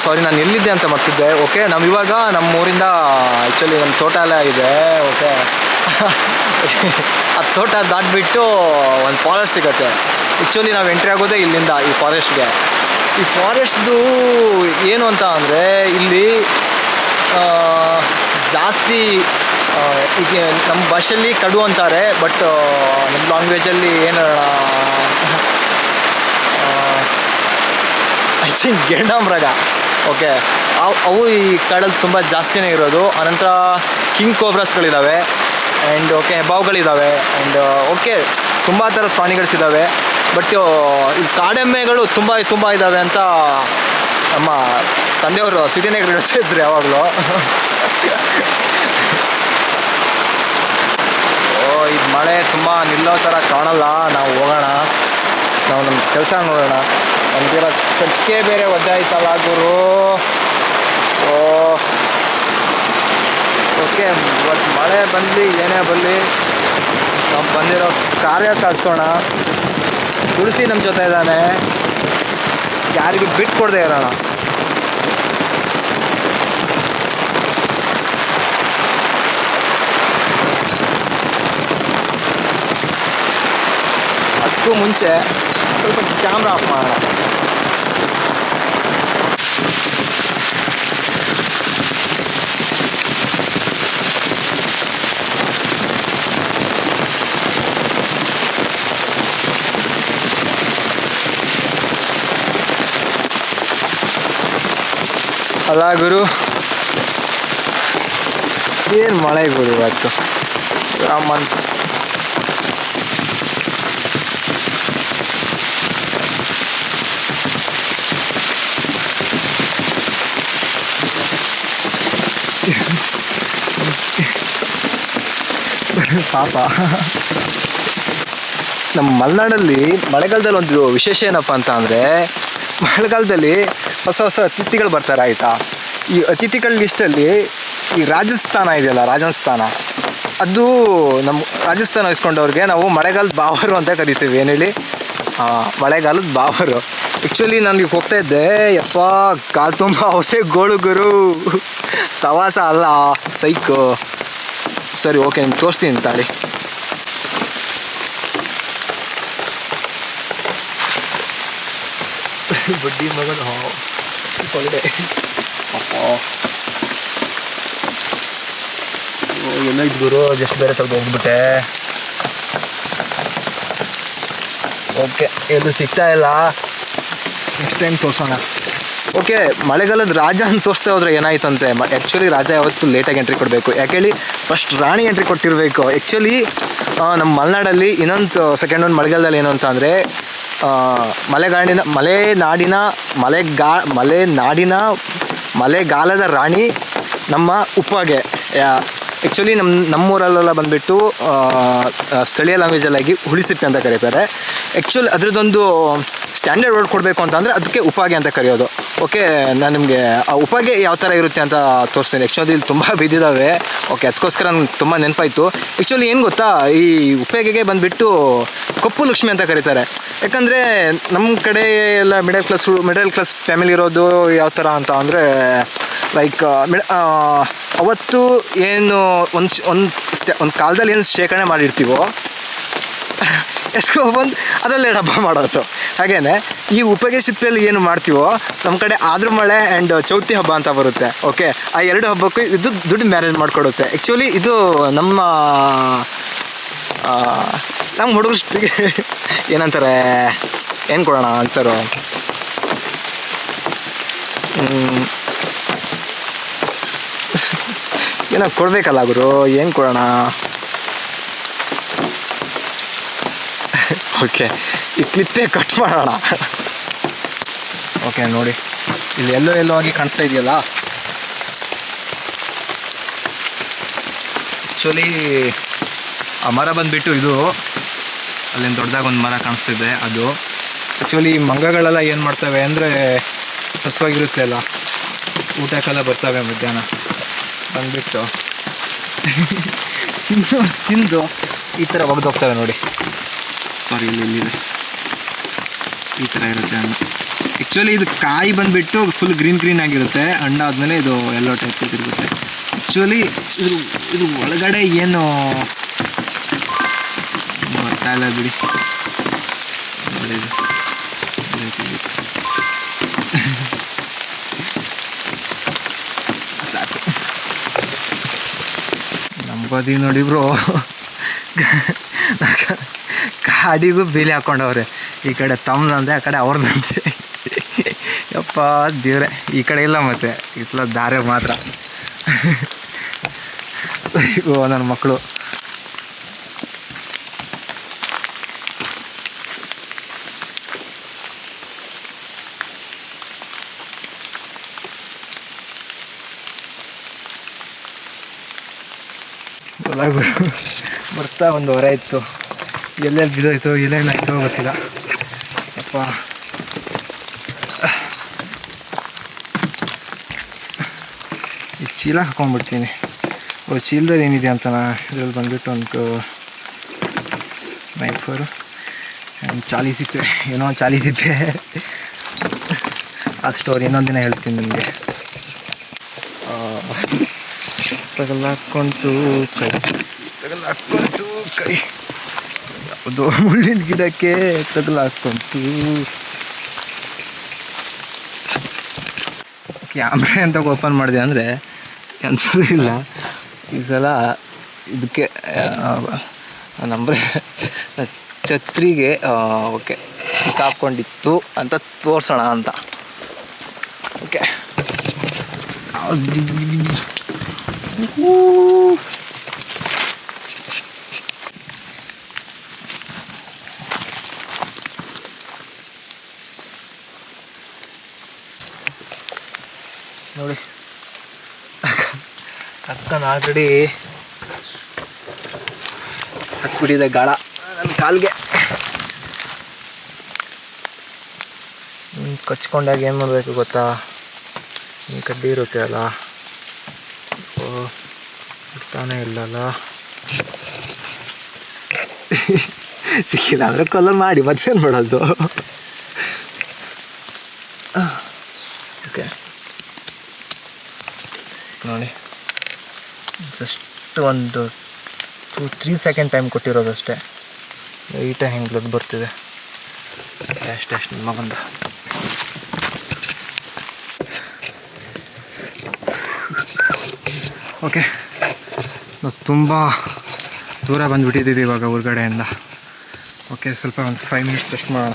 ಸಾರಿ, ನಾನು ಎಲ್ಲಿದ್ದೆ ಅಂತ ಮರ್ತಿದ್ದೆ. ಓಕೆ, ನಾವು ಇವಾಗ ನಮ್ಮ ಊರಿಂದ ಆ್ಯಕ್ಚುಲಿ ನಮ್ಮ ತೋಟ ಎಲ್ಲ ಇದೆ. ಓಕೆ, ಆ ತೋಟ ದಾಟ್ಬಿಟ್ಟು ಒಂದು ಫಾರೆಸ್ಟ್ ಸಿಗುತ್ತೆ. ಆ್ಯಕ್ಚುಲಿ ನಾವು ಎಂಟ್ರಿ ಆಗೋದೇ ಇಲ್ಲಿಂದ ಈ ಫಾರೆಸ್ಟ್ಗೆ. ಈ ಫಾರೆಸ್ಟ್ದು ಏನು ಅಂತ ಅಂದರೆ ಇಲ್ಲಿ ಜಾಸ್ತಿ ಈಗ ನಮ್ಮ ಭಾಷೆಯಲ್ಲಿ ಕಡು ಅಂತಾರೆ, ಬಟ್ ನಮ್ಮ ಲ್ಯಾಂಗ್ವೇಜಲ್ಲಿ ಏನು ಐ ಥಿಂಕ್ ಗೆಂಡಾಮೃಗ. ಓಕೆ, ಅವು ಈ ಕಾಡಲ್ಲಿ ತುಂಬ ಜಾಸ್ತಿನೇ ಇರೋದು. ಅನಂತರ ಕಿಂಗ್ ಕೋಬ್ರಾಸ್ಗಳಿದ್ದಾವೆ ಆ್ಯಂಡ್ ಓಕೆ ಹೆಬ್ಬಾವುಗಳಿದ್ದಾವೆ ಆ್ಯಂಡ್ ಓಕೆ ತುಂಬ ಥರದ ಪ್ರಾಣಿಗಳಿದ್ದಾವೆ. ಬಟ್ ಈ ಕಾಡೆಮ್ಮೆಗಳು ತುಂಬ ಇದ್ದಾವೆ ಅಂತ ನಮ್ಮ ತಂದೆಯವರು ಸಿಟಿನಾಗ ಹೇಳ್ತಾ ಇದ್ರು ಯಾವಾಗಲೂ. ಇದು ಮಳೆ ತುಂಬ ನಿಲ್ಲೋ ಥರ ಕಾಣಲ್ಲ. ನಾವು ಹೋಗೋಣ, ನಾವು ನಮ್ಮ ಕೆಲಸ ನೋಡೋಣ. ನಮಗಿರೋ ಚಕ್ಕೆ ಬೇರೆ ಒದ್ದಾಯ್ತಲ್ಲ ಗುರು. ಓಕೆ, ಇವತ್ತು ಮಳೆ ಬಂದು ಏನೇ ಬರಲಿ ನಾವು ಬಂದಿರೋ ಕಾರ್ಯ ಸಾಧಿಸೋಣ. ತುಳಸಿ ನಮ್ಮ ಜೊತೆ ಇದ್ದಾನೆ, ಯಾರಿಗೂ ಬಿಟ್ಟು ಕೊಡದೆ ಇರೋಣ. ಅದಕ್ಕೂ ಮುಂಚೆ ಸ್ವಲ್ಪ ಕ್ಯಾಮ್ರಾ ಆಫ್ ಮಾಡೋಣ. ಅಲ್ಲ ಗುರು, ಏನು ಮಳೆ ಗುರು ಇವತ್ತು. ರಾಮನ್ ಪಾಪ. ನಮ್ಮ ಮಲೆನಾಡಲ್ಲಿ ಮಳೆಗಾಲದಲ್ಲಿ ಒಂದು ವಿಶೇಷ ಏನಪ್ಪ ಅಂತ ಅಂದರೆ, ಮಳೆಗಾಲದಲ್ಲಿ ಹೊಸ ಅತಿಥಿಗಳು ಬರ್ತಾರೆ ಆಯಿತಾ. ಈ ಅತಿಥಿಗಳ ಲಿಸ್ಟಲ್ಲಿ ಈ ರಾಜಸ್ಥಾನ ಇದೆಯಲ್ಲ, ರಾಜಸ್ಥಾನ, ಅದು ನಮ್ಮ ರಾಜಸ್ಥಾನ ವಹಿಸ್ಕೊಂಡವ್ರಿಗೆ ನಾವು ಮಳೆಗಾಲದ ಬಾವರು ಅಂತ ಕರಿತೀವಿ. ಏನು ಹೇಳಿ, ಮಳೆಗಾಲದ ಬಾವರು. ಆ್ಯಕ್ಚುಲಿ ನಾನು ಈಗ ಹೋಗ್ತಾ ಇದ್ದೆ, ಯಪ್ಪ ಕಾಲು ತುಂಬ ಔಷಧಿ ಗೋಳು ಗುರು, ಸವಾಸ ಅಲ್ಲ ಸೈಕು. ಸರಿ ಓಕೆ, ನಿಮ್ಗೆ ತೋರಿಸ್ತೀನಿ ತಾಳಿ. ಬಡ್ಡಿ ಮಗನ ಸೊಳ್ಳೆ. ಎಲ್ಲ ಇದ್ದು ಗುರು, ಜಸ್ಟ್ ಬೇರೆ ಸ್ವಲ್ಪ ಹೋಗ್ಬಿಟ್ಟೆ. ಓಕೆ, ಎಲ್ಲೂ ಸಿಗ್ತಾ ಇಲ್ಲ, ನೆಕ್ಸ್ಟ್ ಟೈಮ್ ತೋರಿಸೋಣ. ಓಕೆ, ಮಳೆಗಾಲದ ರಾಜ ಅಂತ ತೋರಿಸ್ತಾ ಹೋದ್ರೆ ಏನಾಯ್ತಂತೆ. ಆ್ಯಕ್ಚುಲಿ ರಾಜ ಯಾವತ್ತು ಲೇಟಾಗಿ ಎಂಟ್ರಿ ಕೊಡಬೇಕು. ಯಾಕೇಳಿ, ಫಸ್ಟ್ ರಾಣಿ ಎಂಟ್ರಿ ಕೊಟ್ಟಿರಬೇಕು. ಆ್ಯಕ್ಚುಲಿ ನಮ್ಮ ಮಲೆನಾಡಲ್ಲಿ ಇನ್ನೊಂದು ಸೆಕೆಂಡ್ ಒಂದು ಮಳೆಗಾಲದಲ್ಲಿ ಏನು ಅಂತ ಅಂದರೆ, ಮಳೆಗಾಲದ ರಾಣಿ ನಮ್ಮ ಉಪ್ಪಗೆ. ಆ್ಯಕ್ಚುಲಿ ನಮ್ಮೂರಲ್ಲೆಲ್ಲ ಬಂದುಬಿಟ್ಟು ಸ್ಥಳೀಯ ಲ್ಯಾಂಗ್ವೇಜಲ್ಲಾಗಿ ಹುಳಿಸಿಪ್ಪೆ ಅಂತ ಕರೀತಾರೆ. ಆ್ಯಕ್ಚುಲಿ ಅದರದ್ದೊಂದು ಸ್ಟ್ಯಾಂಡರ್ಡ್ ವರ್ಡ್ ಕೊಡಬೇಕು ಅಂತಂದರೆ ಅದಕ್ಕೆ ಉಪಾಗೆ ಅಂತ ಕರೆಯೋದು. ಓಕೆ, ನಾನು ನಿಮಗೆ ಆ ಉಪಾಗೆ ಯಾವ ಥರ ಇರುತ್ತೆ ಅಂತ ತೋರಿಸ್ತೀನಿ. ಆ್ಯಕ್ಚುಲಿ ಇಲ್ಲಿ ತುಂಬ ಬಿದ್ದಿದ್ದಾವೆ. ಓಕೆ, ಅದಕ್ಕೋಸ್ಕರ ನನಗೆ ತುಂಬ ನೆನಪಾಯಿತು. ಆ್ಯಕ್ಚುಲಿ ಏನು ಗೊತ್ತಾ, ಈ ಉಪೇಗೆಗೆ ಬಂದುಬಿಟ್ಟು ಕಪ್ಪು ಲಕ್ಷ್ಮಿ ಅಂತ ಕರೀತಾರೆ. ಯಾಕಂದರೆ ನಮ್ಮ ಕಡೆ ಎಲ್ಲ ಮಿಡಲ್ ಕ್ಲಾಸ್ ಫ್ಯಾಮಿಲಿ ಇರೋದು ಯಾವ ಥರ ಅಂತ ಅಂದರೆ, ಲೈಕ್ ಅವತ್ತು ಏನು ಒಂದು ಕಾಲದಲ್ಲಿ ಏನು ಶೇಖರಣೆ ಮಾಡಿರ್ತೀವೋ ಎಸ್ಕೊಬಂದು ಅದರಲ್ಲೇ ಹಬ್ಬ ಮಾಡೋದು. ಹಾಗೇ ಈ ಉಪಗೆ ಸಿಪ್ಪೆಯಲ್ಲಿ ಏನು ಮಾಡ್ತೀವೋ ನಮ್ಮ ಕಡೆ ಆದ್ರ ಮಳೆ ಆ್ಯಂಡ್ ಚೌತಿ ಹಬ್ಬ ಅಂತ ಬರುತ್ತೆ. ಓಕೆ, ಆ ಎರಡು ಹಬ್ಬಕ್ಕೂ ಇದು ದುಡ್ಡು ಮ್ಯಾನೇಜ್ ಮಾಡಿಕೊಡುತ್ತೆ. ಆ್ಯಕ್ಚುಲಿ ಇದು ನಮ್ಮ ಹುಡುಗರಿಗೆ ಏನಂತಾರೆ, ಏನು ಕೊಡೋಣ ಆನ್ಸರು, ಏನೋ ಕೊಡಬೇಕಲ್ಲ ಗುರು, ಏನು ಕೊಡೋಣ. ಓಕೆ, ಈ ಕ್ಲಿಪ್ಪೇ ಕಟ್ ಮಾಡೋಣ. ಓಕೆ ನೋಡಿ, ಇಲ್ಲಿ ಎಲ್ಲೋ ಆಗಿ ಕಾಣಿಸ್ತಾ ಇದೆಯಲ್ಲ. ಆ್ಯಕ್ಚುಲಿ ಆ ಮರ ಬಂದುಬಿಟ್ಟು ಇದು ಅಲ್ಲಿಂದ ದೊಡ್ಡದಾಗಿ ಒಂದು ಮರ ಕಾಣಿಸ್ತಿದೆ ಅದು. ಆ್ಯಕ್ಚುಲಿ ಮಂಗಗಳೆಲ್ಲ ಏನು ಮಾಡ್ತವೆ ಅಂದರೆ, ಹಸುವಾಗಿರುತ್ತೆ ಅಲ್ಲ, ಊಟಕ್ಕೆಲ್ಲ ಬರ್ತವೆ ಮಧ್ಯಾಹ್ನ ಬಂದುಬಿಟ್ಟು ತಿಂದು ಈ ಥರ ಒಗೆದೋಗ್ತವೆ ನೋಡಿ. ಸಾರಿ, ಇಲ್ಲಿದೆ. ಈ ಥರ ಇರುತ್ತೆ ಹಣ್ಣು. ಆ್ಯಕ್ಚುಲಿ ಇದು ಕಾಯಿ ಬಂದುಬಿಟ್ಟು ಫುಲ್ ಗ್ರೀನ್ ಆಗಿರುತ್ತೆ, ಹಣ್ಣಾದ್ಮೇಲೆ ಇದು ಎಲ್ಲೋ ಟೈಪ್ ಇರುತ್ತೆ. ಆ್ಯಕ್ಚುಲಿ ಇದು ಒಳಗಡೆ ಏನು ಗೊತ್ತಾಗಲ್ಲ ಬಿಡಿ. ಸಾಕು ನಂಬದಿ ನೋಡಿ ಬ್ರೋ, ಗಾಡಿಗೂ ಬೇಲಿ ಹಾಕ್ಕೊಂಡವ್ರೆ. ಈ ಕಡೆ ತಮ್ಮದಂತೆ, ಆ ಕಡೆ ಅವ್ರದ್ದಂತೆ. ಯಪ್ಪ ದೇವ್ರೆ, ಈ ಕಡೆ ಇಲ್ಲ ಮತ್ತೆ ಈ ಸಲ ದಾರೆ ಮಾತ್ರ. ಓ ನನ್ನ ಮಕ್ಕಳು ಬರ್ತಾ ಒಂದು ಹೊರ ಇತ್ತು, ಎಲ್ಲೆಲ್ಲಿ ಬಿದ್ದೋಯ್ತು ಎಲ್ಲೇನಾಯ್ತು ಗೊತ್ತಿಲ್ಲ. ಯಪ್ಪ ಈ ಚೀಲ ಹಾಕ್ಕೊಂಡ್ಬಿಡ್ತೀನಿ. ಚೀಲದಲ್ಲಿ ಏನಿದೆ ಅಂತ ಇದ್ರಲ್ಲಿ ಬಂದುಬಿಟ್ಟು ಒಂದು ನೈಫರು, ಚಾಲಿಸಿಪ್ಪೆ, ಏನೋ ಒಂದು ಚಾಲಿಸಿಪ್ಪೆ. ಆ ಸ್ಟೋರಿ ಇನ್ನೊಂದು ದಿನ ಹೇಳ್ತೀನಿ ನಿಮಗೆ. ತಗಲಾಕೊಂತು ಕೈ ಯಾವುದೋ ಮುಳ್ಳಿನ ಗಿಡಕ್ಕೆ ತಗಲಾಕೊಂತು. ಕ್ಯಾಮ್ರಾ ಅಂತ ಓಪನ್ ಮಾಡಿದೆ ಅಂದರೆ ಅನ್ಸೋದಿಲ್ಲ. ಈ ಸಲ ಇದಕ್ಕೆ ನಂಬ್ರೆ ಛತ್ರಿಗೆ ಓಕೆ ಸಿಕ್ಕಾಕೊಂಡಿತ್ತು ಅಂತ ತೋರಿಸೋಣ ಅಂತ. ಓಕೆ ನೋಡಿ, ಅಕ್ಕನ ಆಲ್ರೆಡಿ ಹತ್ಬಿಟ್ಟಿದೆ ಗಾಳ ನನ್ನ ಕಾಲಿಗೆ. ಕಚ್ಕೊಂಡಾಗ ಏನು ಮಾಡಬೇಕು ಗೊತ್ತಾ, ಕಡ್ಡಿ ಇರುತ್ತೆ ಅಲ್ಲ, ಬಿಡ್ತಾನೆ ಇಲ್ಲಲ್ಲ. ಸಿಕ್ಕಿಲ್ಲ ಅಂದರೆ ಕಲರ್ ಮಾಡಿ ಮತ್ತೇನು ಮಾಡೋದು. ಓಕೆ ನೋಡಿ, ಜಸ್ಟ್ ಒಂದು 2-3 ಸೆಕೆಂಡ್ ಟೈಮ್ ಕೊಟ್ಟಿರೋದಷ್ಟೇ. ಲೈಟಾಗಿ ಹೆಂಗೆ ಬ್ಲಡ್ ಬರ್ತಿದೆ ಅಷ್ಟೇ ನಿಮ್ಮ ಮಗಂದು. ಓಕೆ, ನಾವು ತುಂಬ ದೂರ ಬಂದುಬಿಟ್ಟಿದ್ದೀವಿ ಇವಾಗ ಹೊರಗಡೆಯಿಂದ. ಓಕೆ, ಸ್ವಲ್ಪ ಒಂದು 5 ಮಿನಿಟ್ಸ್ ರೆಸ್ಟ್ ಮಾಡೋಣ.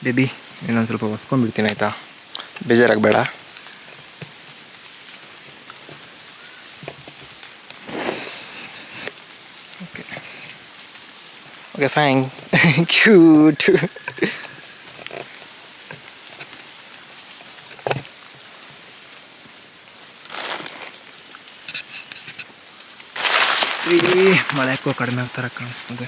ಬೇಬಿ ಇನ್ನೊಂದು ಸ್ವಲ್ಪ ಹೊಸ್ಕೊಂಡ್ಬಿಡ್ತೀನಿ ಆಯಿತಾ, ಬೇಜಾರಾಗಬೇಡ. Okay okay fine, cute. ಮಳೆ ಯಾಕೋ ಕಡಿಮೆ ಆಗ್ತಾರ ಕಾಣಿಸ್ತದೆ.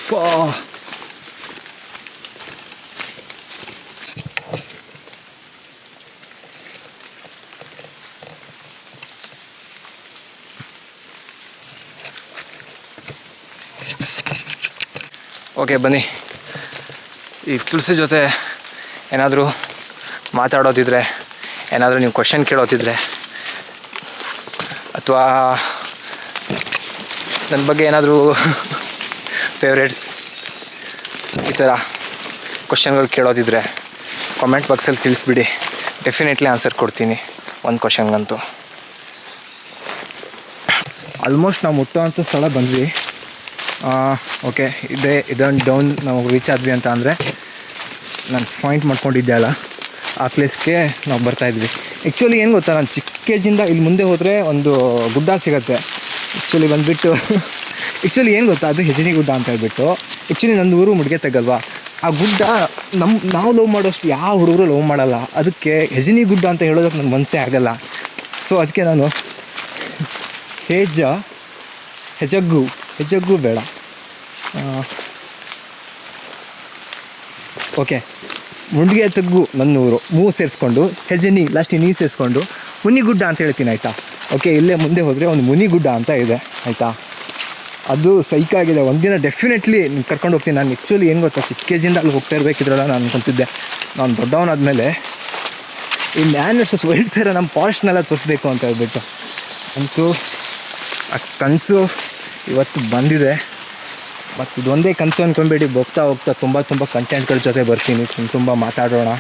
ಯಪ್ಪ. ಓಕೆ ಬನ್ನಿ, ಈ ತುಳಸಿ ಜೊತೆ ಏನಾದರೂ ಮಾತಾಡೋದಿದ್ರೆ, ಏನಾದರೂ ನೀವು ಕ್ವಶನ್ ಕೇಳೋದಿದ್ರೆ, ಅಥವಾ ನನ್ನ ಬಗ್ಗೆ ಏನಾದರೂ ಫೇವ್ರೇಟ್ಸ್ ಈ ಥರ ಕ್ವಶನ್ಗಳು ಕೇಳೋದಿದ್ರೆ ಕಾಮೆಂಟ್ ಬಾಕ್ಸಲ್ಲಿ ತಿಳಿಸ್ಬಿಡಿ. ಡೆಫಿನೆಟ್ಲಿ ಆನ್ಸರ್ ಕೊಡ್ತೀನಿ ಒಂದು ಕ್ವಶನ್ಗಂತೂ. ಆಲ್ಮೋಸ್ಟ್ ನಾವು ಮುಟ್ಟೋವಂಥ ಸ್ಥಳ ಬಂದ್ವಿ. ಓಕೆ, ಇದೊಂದು ಡೌನ್ ನಾವು ರೀಚ್ ಆದ್ವಿ ಅಂತ ಅಂದರೆ ನಾನು ಪಾಯಿಂಟ್ ಮಾಡ್ಕೊಂಡಿದ್ದೆ ಅಲ್ಲ, ಆ ಪ್ಲೇಸ್ಗೆ ನಾವು ಬರ್ತಾಯಿದ್ವಿ. ಆ್ಯಕ್ಚುಲಿ ಏನು ಗೊತ್ತಾ, ನಾನು ಚಿಕ್ಕ ಏಜಿಂದ ಇಲ್ಲಿ ಮುಂದೆ ಹೋದರೆ ಒಂದು ಗುಡ್ಡ ಸಿಗುತ್ತೆ. ಆ್ಯಕ್ಚುಲಿ ಬಂದುಬಿಟ್ಟು ಏನು ಗೊತ್ತಾ, ಅದು ಹೆಜನಿ ಗುಡ್ಡ ಅಂತ ಹೇಳ್ಬಿಟ್ಟು. ಆ್ಯಕ್ಚುಲಿ ನಂದು ಊರು ಮುಡ್ಗೆ ತೆಗಲ್ವಾ, ಆ ಗುಡ್ಡ ನಾವು ಲವ್ ಮಾಡೋಷ್ಟು ಯಾವ ಹುಡುಗರು ಲವ್ ಮಾಡಲ್ಲ. ಅದಕ್ಕೆ ಹೆಜನಿ ಗುಡ್ಡ ಅಂತ ಹೇಳೋದಕ್ಕೆ ನನ್ನ ಮನಸ್ಸೇ ಆಗಲ್ಲ. ಸೊ ಅದಕ್ಕೆ ನಾನು ಹೆಜಗ್ಗು ಬೇಡ. ಓಕೆ, ಮುಂಡ್ಗೆ ತಗ್ಗು ನನ್ನ ಊರು, ಸೇರಿಸ್ಕೊಂಡು ಹೆಜನಿ ಲಾಸ್ಟಿಗೆ ನೀರು ಸೇರಿಸ್ಕೊಂಡು ಮುನಿಗುಡ್ಡ ಅಂತ ಹೇಳ್ತೀನಿ, ಆಯಿತಾ. ಓಕೆ, ಇಲ್ಲೇ ಮುಂದೆ ಹೋದರೆ ಒಂದು ಮುನಿಗುಡ್ಡ ಅಂತ ಇದೆ, ಆಯಿತಾ. ಅದು ಸೈಕಾಗಿದೆ. ಒಂದಿನ ಡೆಫಿನೆಟ್ಲಿ ಕರ್ಕೊಂಡು ಹೋಗ್ತೀನಿ. ನಾನು ಆ್ಯಕ್ಚುಲಿ ಏನು ಗೊತ್ತಾ, ಚಿಕ್ಕ ಏಜಿಂದ ಅಲ್ಲಿ ಹೋಗ್ತಾ ಇರಬೇಕಿದ್ರಲ್ಲ, ನಾನು ಅನ್ಕೊತಿದ್ದೆ ನಾನು ದೊಡ್ಡವನಾದ್ಮೇಲೆ ಈ ಮ್ಯಾನ್ ವರ್ಸಸ್ ವೈಲ್ಡ್ ಥರ ನಮ್ಮ ಫಾರೆಸ್ಟ್ನೆಲ್ಲ ತೋರಿಸ್ಬೇಕು ಅಂತ ಹೇಳ್ಬಿಟ್ಟು. ಅಂತೂ ಆ ಕನಸು ಇವತ್ತು ಬಂದಿದೆ. ಮತ್ತು ಇದೊಂದೇ ಕನಸು ಅಂದ್ಕೊಂಬೇಡಿ, ಹೋಗ್ತಾ ತುಂಬ ಕಂಟೆಂಟ್ಗಳ ಜೊತೆ ಬರ್ತೀನಿ. ತುಂಬ ಮಾತಾಡೋಣ,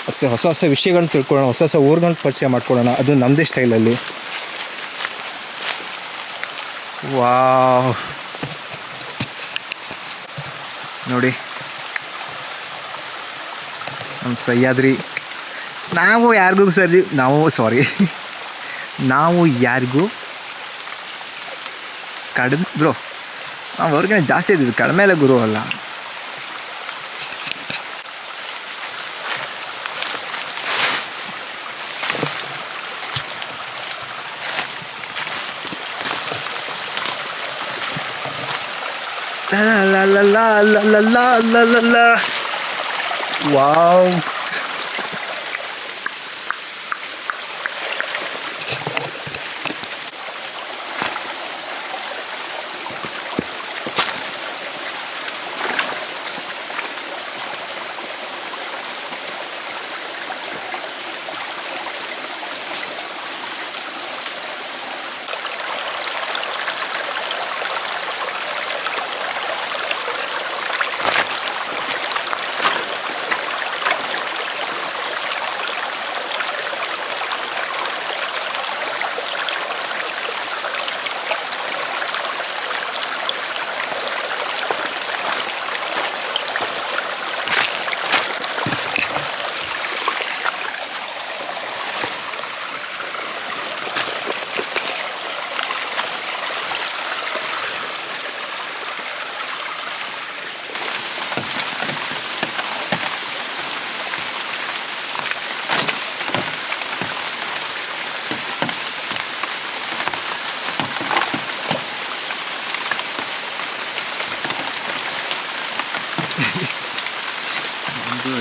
ಮತ್ತು ಹೊಸ ವಿಷಯಗಳನ್ನ ತಿಳ್ಕೊಳ್ಳೋಣ, ಹೊಸ ಊರುಗಳನ್ನ ಪರಿಚಯ ಮಾಡ್ಕೊಳ್ಳೋಣ, ಅದು ನಮ್ಮದೇ ಸ್ಟೈಲಲ್ಲಿ. ವಾವ್, ನೋಡಿ ನಮ್ಮ ಸಹ್ಯಾದ್ರಿ. ನಾವು ಯಾರಿಗೂ ಕಡಿಮೆ ಬ್ರೋ, ನಾವು ಅವ್ರಿಗೆ ಜಾಸ್ತಿ ಇದ್ದಿದ್ದು, ಕಡಿಮೆ ಎಲ್ಲ ಗುರು ಅಲ್ಲ. ವಾವ್,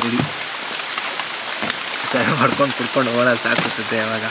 ರೆಡಿ ಸರ್ವ್ ಮಾಡ್ಕೊಂಡು ಕುಡ್ಕೊಂಡು ಹೋಗೋಣ, ಸಾಕು ಅನಿಸುತ್ತೆ ಯಾವಾಗ.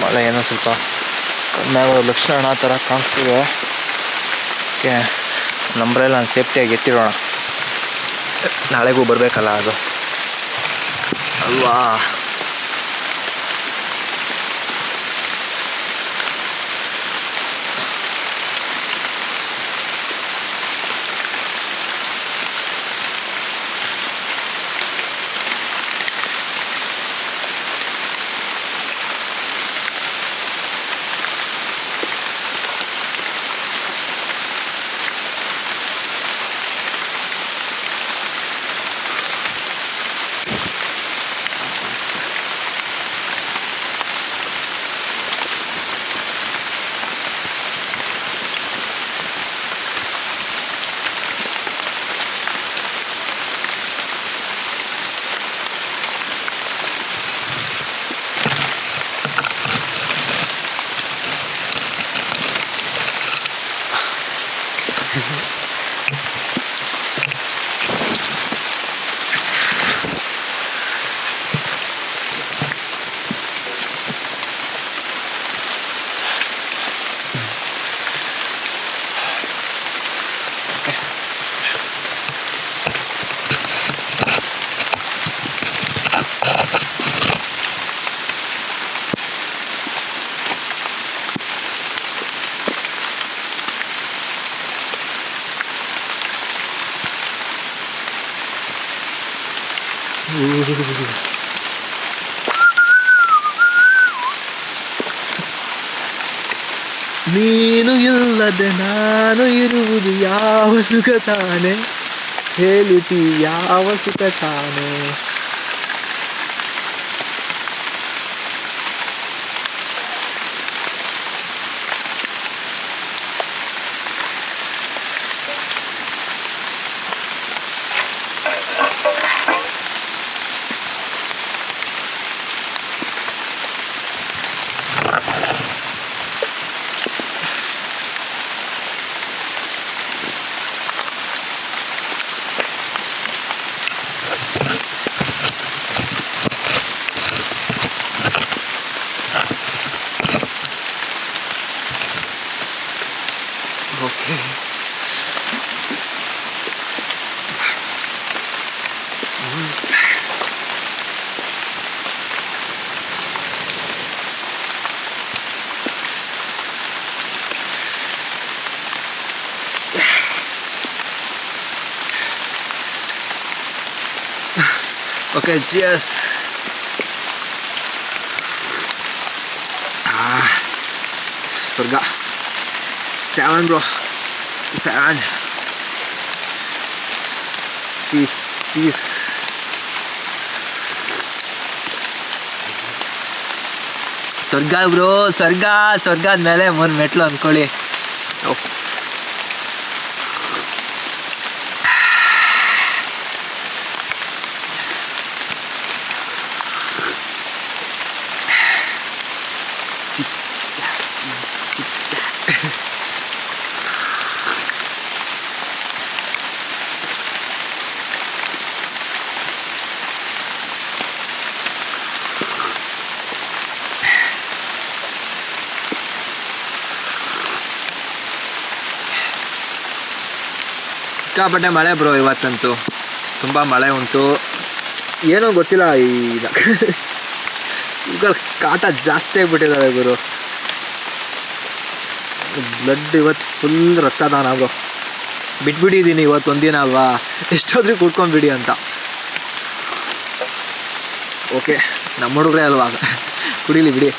ಮಳೆ ಏನೋ ಸ್ವಲ್ಪ ಕಡಿಮೆ ಆಗೋ ಲಕ್ಷಣ ಆ ಥರ ಕಾಣಿಸ್ತಿದೆ. ಓಕೆ, ನಂಬ್ರೆಲ್ಲ ನಾನು ಸೇಫ್ಟಿಯಾಗಿ ಎತ್ತಿರೋಣ, ನಾಳೆಗೂ ಬರಬೇಕಲ್ಲ ಅದು ಅಲ್ವಾ. ನೀನು ಇಲ್ಲದೆ ನಾನು ಇರುವುದು ಯಾವ ಸುಖ ತಾನೆ, ಹೇಳುತ್ತಿ ಯಾವ ಸುಖ ತಾನೆ. Okay, okay, cheers. ಸ್ವರ್ಗ. 7 bro, 7. Peace. ಸ್ವರ್ಗ ಬ್ರೋ, ಸ್ವರ್ಗದ ಮೇಲೆ 3 ಮೆಟ್ಲು ಅಂದ್ಕೊಳ್ಳಿ. ಸಿಕ್ಕಾಪಟ್ಟೆ ಮಳೆ ಬ್ರೋ, ಇವತ್ತಂತೂ ತುಂಬ ಮಳೆ ಉಂಟು. ಏನೋ ಗೊತ್ತಿಲ್ಲ, ಇವುಗಳ ಕಾಟ ಜಾಸ್ತಿ ಆಗಿಬಿಟ್ಟಿದ್ದಾವೆ ಗುರು. ಬ್ಲಡ್ ಇವತ್ತು ಫುಲ್ ರಕ್ತದಾನ ಬ್ರೋ. ಬಿಟ್ಬಿಟ್ಟಿದ್ದೀನಿ ಇವತ್ತು ಒಂದಿನ ಅಲ್ವಾ, ಎಷ್ಟಾದ್ರೂ ಕುಡ್ಕೊಂಡ್ಬಿಡಿ ಅಂತ. ಓಕೆ, ನಮ್ಮ ಹುಡುಗ್ರೆ ಅಲ್ವಾ, ಕುಡೀಲಿ ಬಿಡಿ.